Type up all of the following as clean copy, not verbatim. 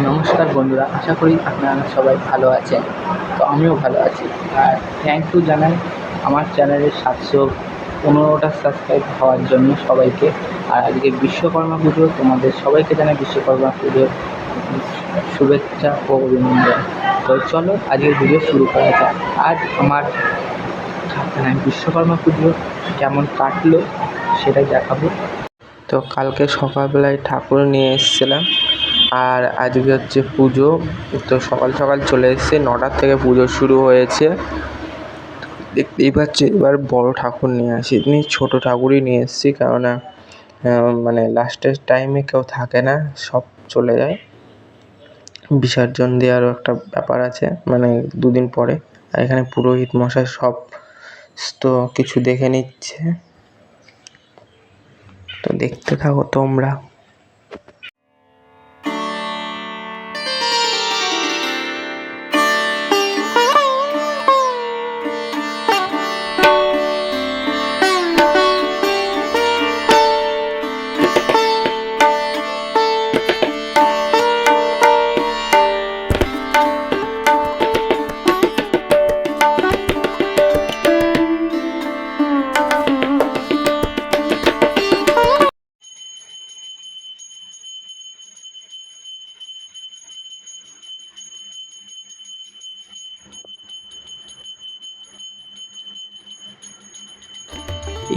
নমস্কার বন্ধুরা, আশা করি আপনারা সবাই ভালো আছেন। তো আমিও ভালো আছি। আর থ্যাংক ইউ জানাই আমার চ্যানেলের 715টা সাবস্ক্রাইব হওয়ার জন্য সবাইকে। আর আজকে বিশ্বকর্মা পুজো, তোমাদের সবাইকে জানাই বিশ্বকর্মা পুজোর শুভেচ্ছা ও অভিনন্দন। তো চলো আজকের ভিডিও শুরু করা যাক। আজ আমার বিশ্বকর্মা পুজো কেমন কাটলো সেটাই দেখাবো। তো কালকে সকালবেলায় ঠাকুর নিয়ে এসেছিলাম, আর আজকে হচ্ছে পুজো। তো সকাল সকাল চলে এসেছি, 9টার থেকে পুজো শুরু হয়েছে। দেখতেই পাচ্ছি এবার বড় ঠাকুর নিয়ে আসিনি, ছোট ঠাকুরই নিয়ে এসেছি, কেননা মানে লাস্টের টাইমে কেউ থাকে না, সব চলে যায়। বিসর্জন দেওয়ারও একটা ব্যাপার আছে, মানে 2 দিন পরে। আর এখানে পুরোহিত মশাই সব তো কিছু দেখে নিচ্ছে, তো দেখতে থাকো তোমরা।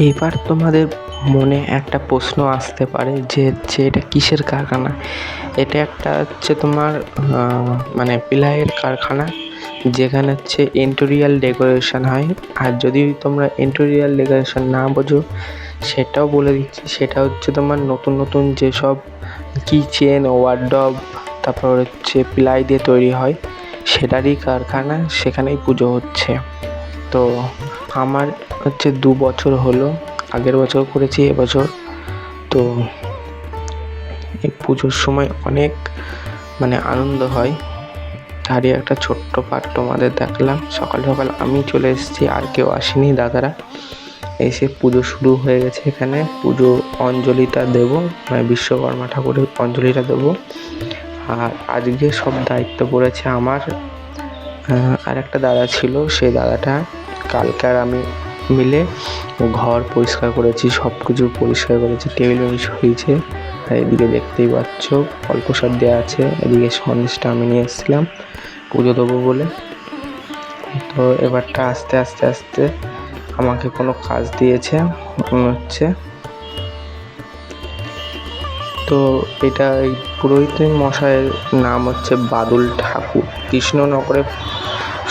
এবার তোমাদের মনে একটা প্রশ্ন আসতে পারে যে এটা কিসের কারখানা। এটা একটা হচ্ছে তোমার মানে প্লাইয়ের কারখানা, যেখানে হচ্ছে ইন্টেরিয়াল ডেকোরেশন হয়। আর যদি তোমরা ইন্টেরিয়াল ডেকোরেশন না বোঝো, সেটাও বলে দিচ্ছি। সেটা হচ্ছে তোমার নতুন নতুন যেসব কিচেন, ওয়ার্ডরোব, তারপর হচ্ছে প্লাই দিয়ে তৈরি হয়, সেটারই কারখানা, সেখানেই পুজো হচ্ছে। তো আমার হচ্ছে 2 বছর হলো, আগের বছর করেছি, এবছর। তো এই পুজোর সময় অনেক মানে আনন্দ হয়। তারই একটা ছোট্ট পার্ট তোমাদের দেখালাম। সকাল সকাল আমি চলে এসেছি, আর কেউ আসেনি, দাদারা এসে পুজো শুরু হয়ে গেছে। এখানে পুজো অঞ্জলিটা দেবো, মানে বিশ্বকর্মা ঠাকুরের অঞ্জলিটা দেবো। আর আজকে সব দায়িত্ব পড়েছে আমার। আর একটা দাদা ছিল, সেই দাদাটা কালকে আর আমি মিলে ঘর পরিষ্কার করেছি, সব কিছু পরিষ্কার করেছি, টেবিল সরিয়েছে। আর এদিকে দেখতেই পাচ্ছ ফল প্রসাদ দেওয়া আছে। এদিকে সন্দেশটা আমি নিয়ে এসেছিলাম পুজো দেবো বলে। তো এবারটা আস্তে আস্তে আস্তে আমাকে কোনো কাজ দিয়েছে মনে হচ্ছে। তো এটা এই পুরোহিত মশাইয়ের নাম হচ্ছে বাদল ঠাকুর। কৃষ্ণনগরে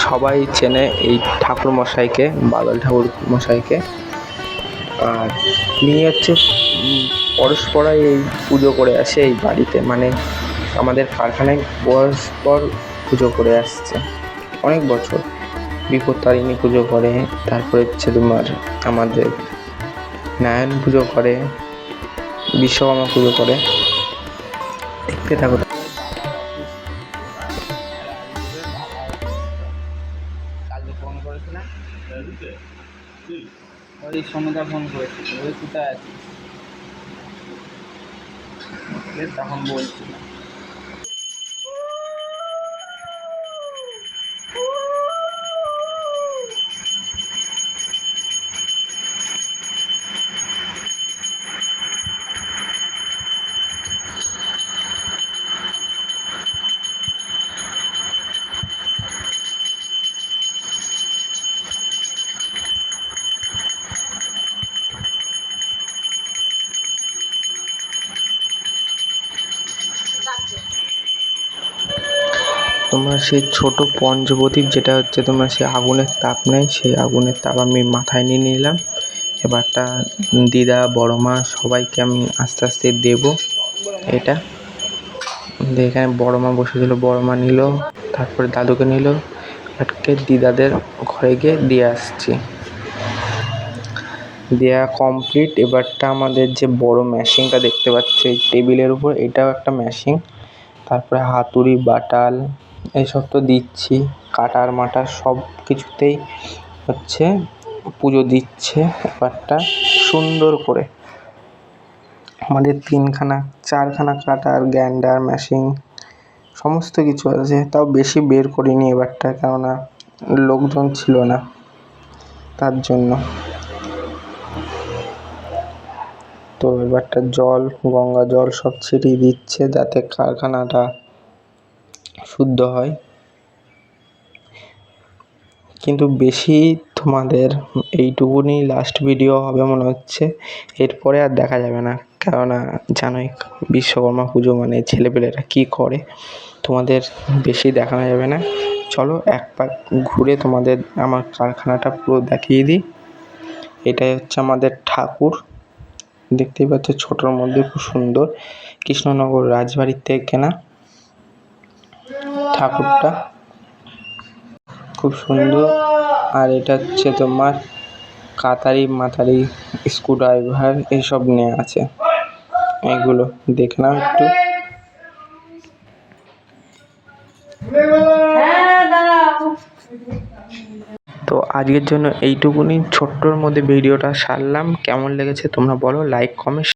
সবাই চেনে এই ঠাকুর মশাইকে, বাদল ঠাকুর মশাইকে। আর নিয়ে হচ্ছে পরস্পরাই এই পুজো করে আসে এই বাড়িতে, মানে আমাদের কারখানায় পরস্পর পুজো করে আসছে অনেক বছর। বিপত্তারিণী পুজো করে, তারপরে হচ্ছে তোমার আমাদের নারায়ণ পুজো করে, বিশ্বকর্মা পুজো করে। দেখতে থাকো। কালকে ফোন করেছিলাম, ওই সন্ধ্যা ফোন করেছিল, ওই কোথায় আছিস, তখন বলছিলাম। তোমার সেই ছোট পঞ্চপ্রদীপ, যেটা হচ্ছে তোমার সেই আগুনের তাপ নেয়, সেই আগুনের তাপ আমি মাথায় নিয়ে নিলাম। এবারটা দিদা, বড় মা সবাইকে আমি আস্তে আস্তে দেবো। এটা এখানে বড় মা বসেছিল, বড় মা নিল, তারপরে দাদুকে নিল। আজকে দিদাদের ঘরে গিয়ে দিয়ে আসছি, দেয়া কমপ্লিট। এবারটা আমাদের যে বড় মেশিনটা দেখতে পাচ্ছি এই টেবিলের উপর, এটাও একটা মেশিন। তারপরে হাতুড়ি, বাটাল এইসব তো দিচ্ছি, কাটার মাটার সব কিছুতেই হচ্ছে পুজো দিচ্ছে। এবারটা সুন্দর করে আমাদের 4খানা কাটার, গ্রাইন্ডার মেশিন সমস্ত কিছু আছে, তাও বেশি বের করিনি এবারটা, কেননা লোকজন ছিল না তার জন্য। তো এবারটা জল, গঙ্গা জল সব ছিটিয়ে দিচ্ছে যাতে কারখানাটা শুদ্ধ হয়। কিন্তু বেশি তোমাদের এইটুকুনি লাস্ট ভিডিও হবে মনে হচ্ছে, এরপরে আর দেখা যাবে না, কেননা জানোই বিশ্বকর্মা পুজো মানে ছেলেপেলেরা কী করে, তোমাদের বেশি দেখানো যাবে না। চলো এক পাক ঘুরে তোমাদের আমার কারখানাটা পুরো দেখিয়ে দিই। এটাই হচ্ছে আমাদের ঠাকুর, দেখতেই পাচ্ছ ছোটোর মধ্যে খুব সুন্দর, কৃষ্ণনগর রাজবাড়ির থেকে কেনা ঠাকুরটা, খুব সুন্দর। আর এটা হচ্ছে তোমার কাতারি মাতারি স্ক্রুড্রাইভার এইসব নেওয়া আছে, এগুলো দেখে নাও একটু। তো আজকের জন্য এইটুকুনি ছোট্টর মধ্যে ভিডিওটা সারলাম। কেমন লেগেছে তোমরা বলো, লাইক কমেন্ট